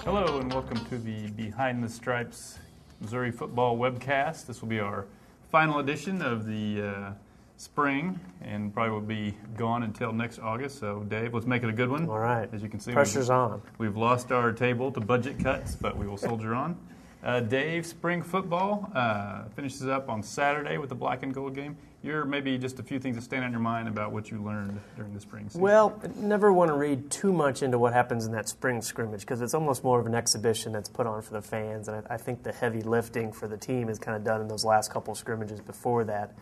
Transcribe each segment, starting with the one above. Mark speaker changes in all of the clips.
Speaker 1: Hello and welcome to the Behind the Stripes Missouri Football Webcast. This will be our final edition of the spring and probably will be gone until next August. So, Dave, let's make it a good one.
Speaker 2: All right.
Speaker 1: As you can see,
Speaker 2: pressure's on.
Speaker 1: We've lost our table to budget cuts, but we will soldier on. Dave, spring football finishes up on Saturday with the black and gold game. You're maybe just a few things that stand on your mind about what you learned during the spring season.
Speaker 2: Well, never want to read too much into what happens in that spring scrimmage because it's almost more of an exhibition that's put on for the fans, and I think the heavy lifting for the team is kind of done in those last couple scrimmages before that.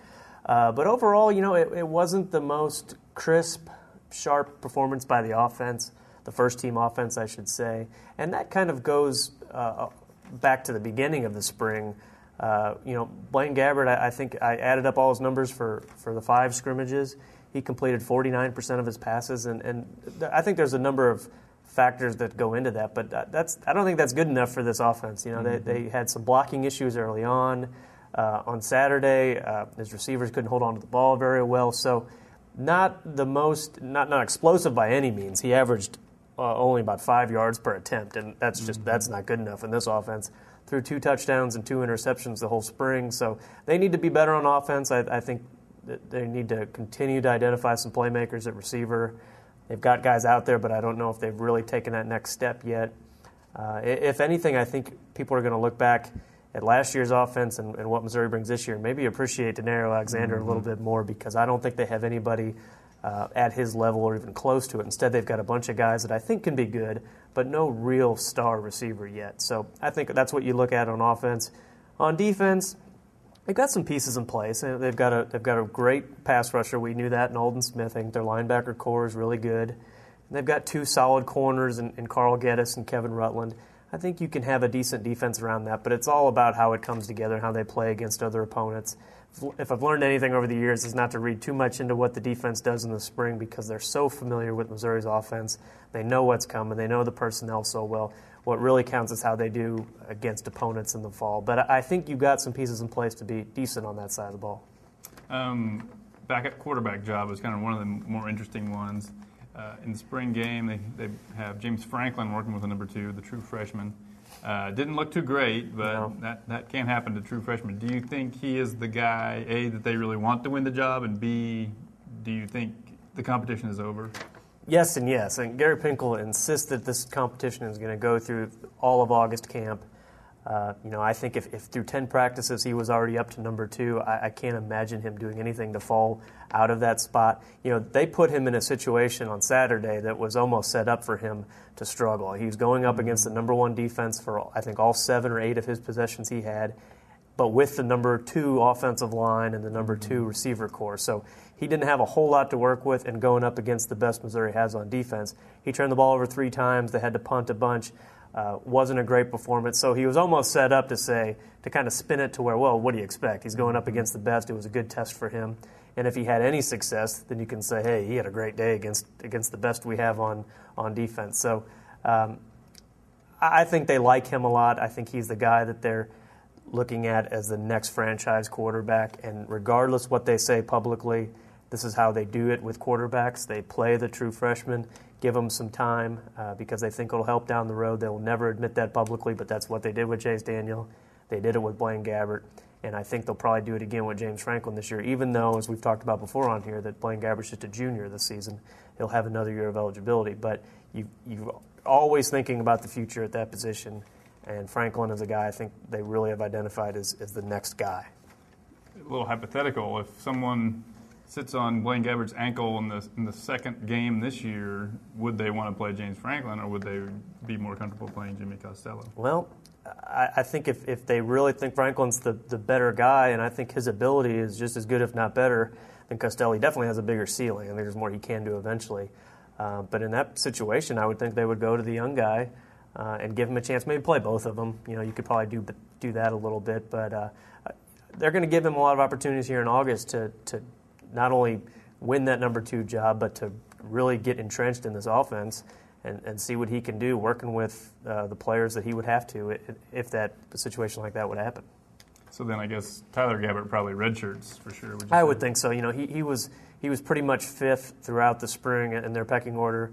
Speaker 2: But overall, it wasn't the most crisp, sharp performance by the offense, the first-team offense, I should say, and that kind of goes back to the beginning of the spring. Blaine Gabbert, I think I added up all his numbers for the 5 scrimmages. He completed 49% of his passes, and I think there's a number of factors that go into that, but I don't think that's good enough for this offense. They had some blocking issues early on. On Saturday, his receivers couldn't hold on to the ball very well, so not explosive by any means. He averaged only about 5 yards per attempt, and that's not good enough in this offense. Threw 2 touchdowns and 2 interceptions the whole spring, so they need to be better on offense. I think that they need to continue to identify some playmakers at receiver. They've got guys out there, but I don't know if they've really taken that next step yet. If anything, I think people are going to look back at last year's offense and what Missouri brings this year, and maybe appreciate Denario Alexander a little bit more, because I don't think they have anybody at his level or even close to it. Instead, they've got a bunch of guys that I think can be good, but no real star receiver yet. So I think that's what you look at on offense. On defense, they've got some pieces in place. They've got a great pass rusher. We knew that in Alden Smith. I think their linebacker core is really good. And they've got 2 solid corners in Carl Geddes and Kevin Rutland. I think you can have a decent defense around that, but it's all about how it comes together and how they play against other opponents. If I've learned anything over the years, is not to read too much into what the defense does in the spring, because they're so familiar with Missouri's offense. They know what's coming. They know the personnel so well. What really counts is how they do against opponents in the fall. But I think you've got some pieces in place to be decent on that side of the ball.
Speaker 1: Back at quarterback job is kind of one of the more interesting ones. In the spring game, they have James Franklin working with the number 2, the true freshman. Didn't look too great, but
Speaker 2: no.
Speaker 1: that can happen to true freshmen. Do you think he is the guy, A, that they really want to win the job, and B, do you think the competition is over?
Speaker 2: Yes and yes. And Gary Pinkel insists that this competition is going to go through all of August camp. I think if through 10 practices he was already up to number 2, I can't imagine him doing anything to fall out of that spot. They put him in a situation on Saturday that was almost set up for him to struggle. He was going up against the number 1 defense for, I think, all 7 or 8 of his possessions he had, but with the number 2 offensive line and the number 2 receiver core. So he didn't have a whole lot to work with, and going up against the best Missouri has on defense. He turned the ball over 3 times. They had to punt a bunch. Wasn't a great performance. So he was almost set up to kind of spin it to where, well, what do you expect? He's going up against the best. It was a good test for him. And if he had any success, then you can say, hey, he had a great day against the best we have on defense. So I think they like him a lot. I think he's the guy that they're looking at as the next franchise quarterback. And regardless what they say publicly, this is how they do it with quarterbacks. They play the true freshman, give them some time because they think it'll help down the road. They will never admit that publicly, but that's what they did with Chase Daniel. They did it with Blaine Gabbert, and I think they'll probably do it again with James Franklin this year, even though, as we've talked about before on here, that Blaine Gabbert's just a junior this season. He'll have another year of eligibility, but you're always thinking about the future at that position, and Franklin is a guy I think they really have identified as the next guy.
Speaker 1: A little hypothetical, if someone sits on Blaine Gabbert's ankle in the second game this year, would they want to play James Franklin, or would they be more comfortable playing Jimmy Costello?
Speaker 2: Well, I think if they really think Franklin's the better guy, and I think his ability is just as good, if not better, than Costello, he definitely has a bigger ceiling. I think there's more he can do eventually. But in that situation, I would think they would go to the young guy and give him a chance, maybe play both of them. You could probably do that a little bit, but they're going to give him a lot of opportunities here in August to not only win that number 2 job, but to really get entrenched in this offense and see what he can do working with the players that he would have to if that a situation like that would happen.
Speaker 1: So then I guess Tyler Gabbert probably redshirts for sure.
Speaker 2: I would think so. He was pretty much fifth throughout the spring in their pecking order.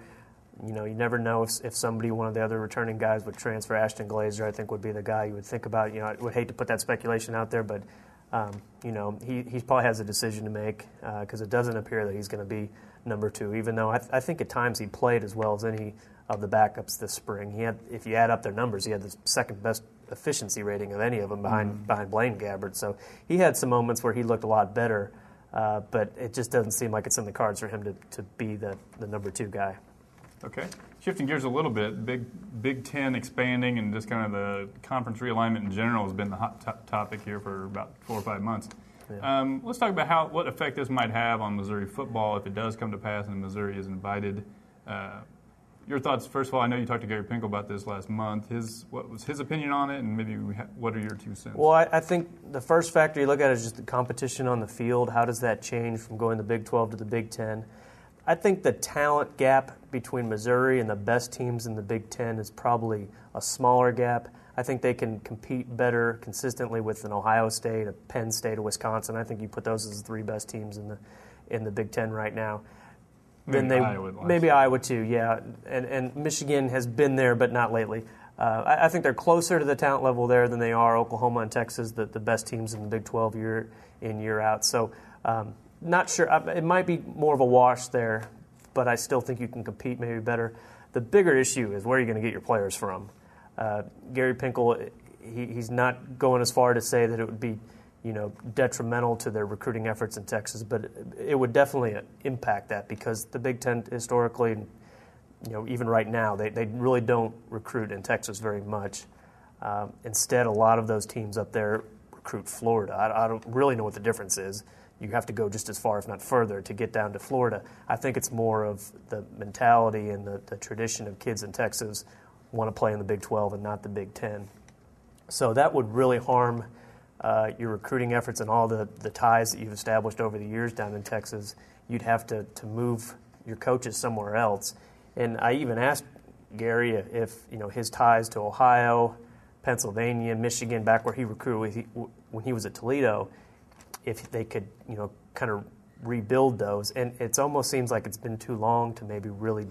Speaker 2: You never know if somebody, one of the other returning guys, would transfer. Ashton Glazer, I think, would be the guy you would think about. I would hate to put that speculation out there, but he probably has a decision to make because it doesn't appear that he's going to be number 2. Even though I think at times he played as well as any of the backups this spring. If you add up their numbers, he had the second best efficiency rating of any of them behind Blaine Gabbert. So he had some moments where he looked a lot better, but it just doesn't seem like it's in the cards for him to be the number 2 guy.
Speaker 1: Okay. Shifting gears a little bit, Big Ten expanding and just kind of the conference realignment in general has been the hot topic here for about 4 or 5 months. Yeah. Let's talk about what effect this might have on Missouri football if it does come to pass and Missouri is invited. Your thoughts, first of all, I know you talked to Gary Pinkel about this last month. What was his opinion on it, and maybe what are your 2 cents?
Speaker 2: Well, I think the first factor you look at is just the competition on the field. How does that change from going the Big 12 to the Big 10? I think the talent gap between Missouri and the best teams in the Big Ten is probably a smaller gap. I think they can compete better consistently with an Ohio State, a Penn State, a Wisconsin. I think you put those as the 3 best teams in the Big Ten right now. Maybe Iowa too, yeah. And Michigan has been there, but not lately. I think they're closer to the talent level there than they are Oklahoma and Texas, the best teams in the Big 12 year in, year out. So not sure. It might be more of a wash there, but I still think you can compete maybe better. The bigger issue is where are you going to get your players from? Gary Pinkel, he's not going as far to say that it would be detrimental to their recruiting efforts in Texas, but it would definitely impact that because the Big Ten historically, even right now, they really don't recruit in Texas very much. Instead, a lot of those teams up there recruit Florida. I don't really know what the difference is. You have to go just as far, if not further, to get down to Florida. I think it's more of the mentality and the tradition of kids in Texas want to play in the Big 12 and not the Big 10. So that would really harm your recruiting efforts and all the ties that you've established over the years down in Texas. You'd have to move your coaches somewhere else. And I even asked Gary if his ties to Ohio, Pennsylvania, Michigan, back where he recruited when he was at Toledo, if they could kind of rebuild those. And it almost seems like it's been too long to maybe really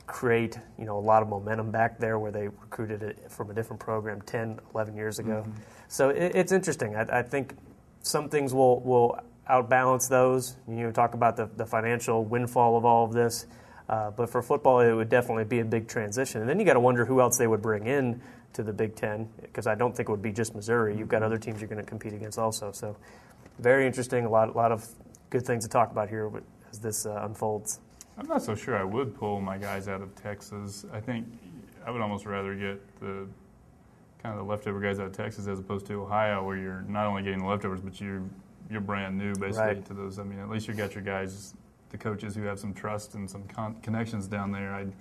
Speaker 2: create a lot of momentum back there where they recruited it from a different program 10, 11 years ago. Mm-hmm. So it's interesting. I think some things will outbalance those. Talk about the financial windfall of all of this. But for football, it would definitely be a big transition. And then you got to wonder who else they would bring in to the Big Ten, because I don't think it would be just Missouri. You've got other teams you're going to compete against also. So very interesting. A lot of good things to talk about here as this unfolds.
Speaker 1: I'm not so sure I would pull my guys out of Texas. I think I would almost rather get the kind of the leftover guys out of Texas as opposed to Ohio, where you're not only getting the leftovers, but you're brand new basically
Speaker 2: right.
Speaker 1: to those. I mean, at least you got your guys, the coaches who have some trust and some connections down there. And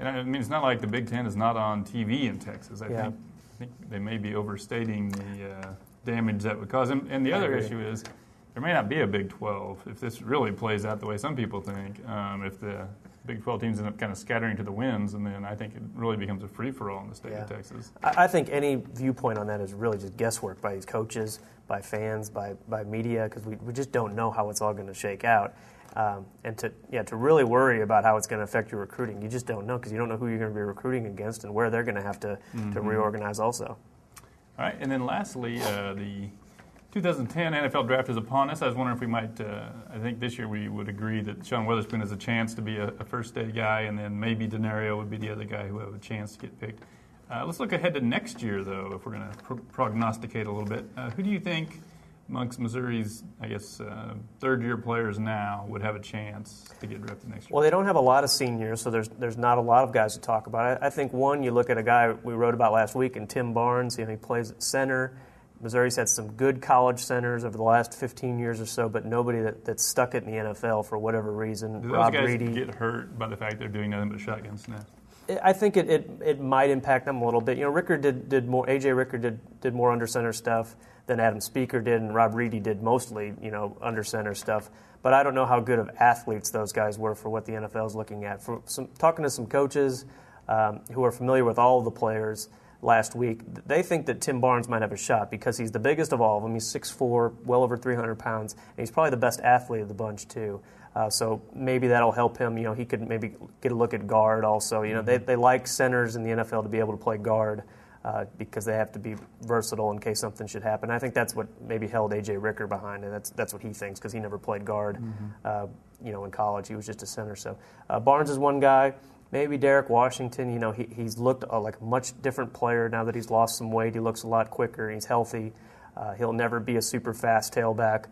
Speaker 1: I mean, it's not like the Big Ten is not on TV in Texas. I think they may be overstating the damage that would cause. And the other issue is there may not be a Big 12 if this really plays out the way some people think. If the Big 12 teams end up kind of scattering to the winds, and then I think it really becomes a free-for-all in the state of Texas. I
Speaker 2: think any viewpoint on that is really just guesswork by these coaches, by fans, by media, because we just don't know how it's all going to shake out. And to really worry about how it's going to affect your recruiting, you just don't know, because you don't know who you're going to be recruiting against and where they're going to have to reorganize also.
Speaker 1: All right, and then lastly, the 2010 NFL Draft is upon us. I was wondering if we might, I think this year we would agree that Sean Weatherspoon has a chance to be a first-day guy, and then maybe Denario would be the other guy who would have a chance to get picked. Let's look ahead to next year, though, if we're going to prognosticate a little bit. Who do you think amongst Missouri's, I guess, third-year players now would have a chance to get drafted next year?
Speaker 2: Well, they don't have a lot of seniors, so there's not a lot of guys to talk about. I think one, you look at a guy we wrote about last week, and Tim Barnes. He plays at center. Missouri's had some good college centers over the last 15 years or so, but nobody that's stuck it in the NFL for whatever reason.
Speaker 1: Do those guys get hurt by the fact they're doing nothing but shotgun snaps?
Speaker 2: I think it might impact them a little bit. Ricker did more. A.J. Ricker did more under center stuff than Adam Speaker did, and Rob Reedy did mostly under center stuff. But I don't know how good of athletes those guys were for what the NFL is looking at. Talking to some coaches who are familiar with all of the players, last week. They think that Tim Barnes might have a shot because he's the biggest of all of them. He's 6'4", well over 300 pounds, and he's probably the best athlete of the bunch too. So maybe that'll help him. You know, he could maybe get a look at guard also. You know, they like centers in the NFL to be able to play guard because they have to be versatile in case something should happen. I think that's what maybe held A.J. Ricker behind it. That's what he thinks because he never played guard. You know, in college he was just a center. So Barnes is one guy. Maybe Derek Washington. You know, he's looked like a much different player now that he's lost some weight. He looks a lot quicker. He's healthy. He'll never be a super fast tailback.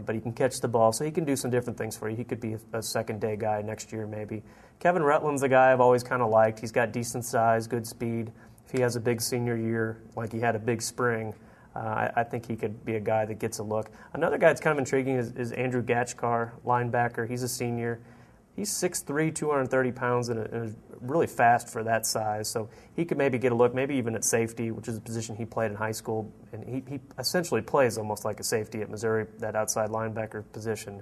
Speaker 2: But he can catch the ball, so he can do some different things for you. He could be a second-day guy next year maybe. Kevin Rutland's a guy I've always kind of liked. He's got decent size, good speed. If he has a big senior year, like he had a big spring, I think he could be a guy that gets a look. Another guy that's kind of intriguing is Andrew Gatchkar, linebacker. He's a senior. He's 6'3", 230 pounds, and really fast for that size. So he could maybe get a look, maybe even at safety, which is a position he played in high school. And he essentially plays almost like a safety at Missouri, that outside linebacker position.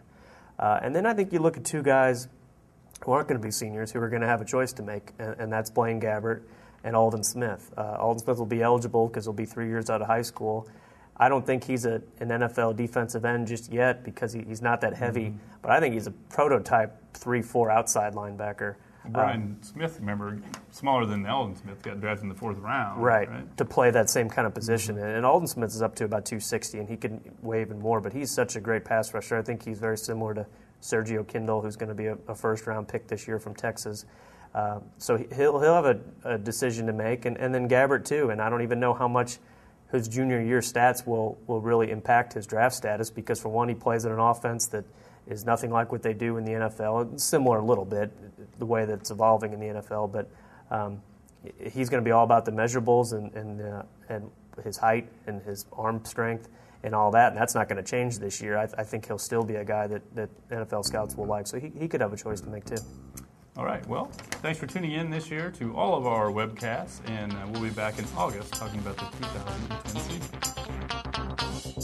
Speaker 2: And then I think you look at two guys who aren't going to be seniors, who are going to have a choice to make, and that's Blaine Gabbert and Aldon Smith. Aldon Smith will be eligible because he'll be 3 years out of high school. I don't think he's an NFL defensive end just yet because he's not that heavy, but I think he's a prototype 3-4 outside linebacker.
Speaker 1: Brian Smith, remember, smaller than Aldon Smith, got drafted in the 4th round.
Speaker 2: Right, to play that same kind of position. And Aldon Smith is up to about 260, and he can weigh even more, but he's such a great pass rusher. I think he's very similar to Sergio Kindle, who's going to be a first-round pick this year from Texas. So he'll have a decision to make, and then Gabbert too, and I don't even know how much his junior year stats will really impact his draft status because, for one, he plays in an offense that is nothing like what they do in the NFL. It's similar a little bit, the way that it's evolving in the NFL, but he's going to be all about the measurables and his height and his arm strength and all that, and that's not going to change this year. I think he'll still be a guy that NFL scouts will like, so he could have a choice to make too.
Speaker 1: All right, well, thanks for tuning in this year to all of our webcasts, and we'll be back in August talking about the 2010 season.